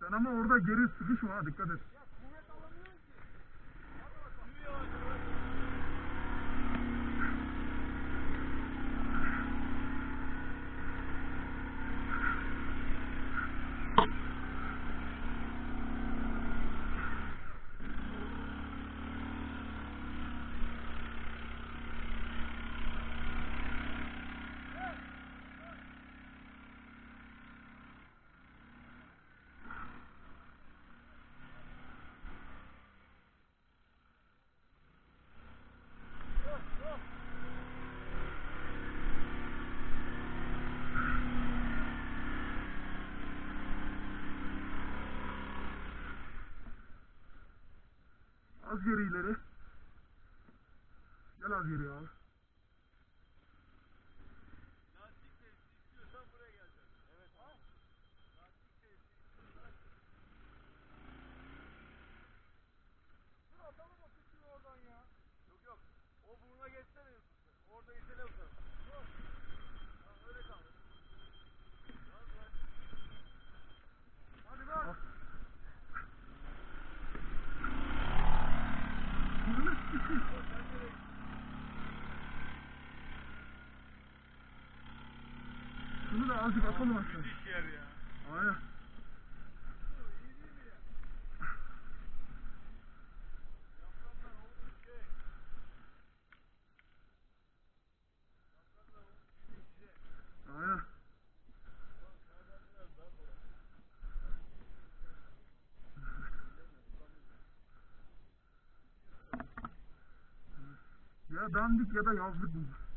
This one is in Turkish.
Sen ama orada geri sıkışma ha, dikkat et. Az geri ileri. Gel az geri abi. O buruna geçsene Yusuf. Orada itele uzat. Öyle kal. Hadi bak. Şunu da azıcık atalım aşağı. Müthiş yer ya. Aynen. Aynen. Ya dandik ya da yazlık bunlar.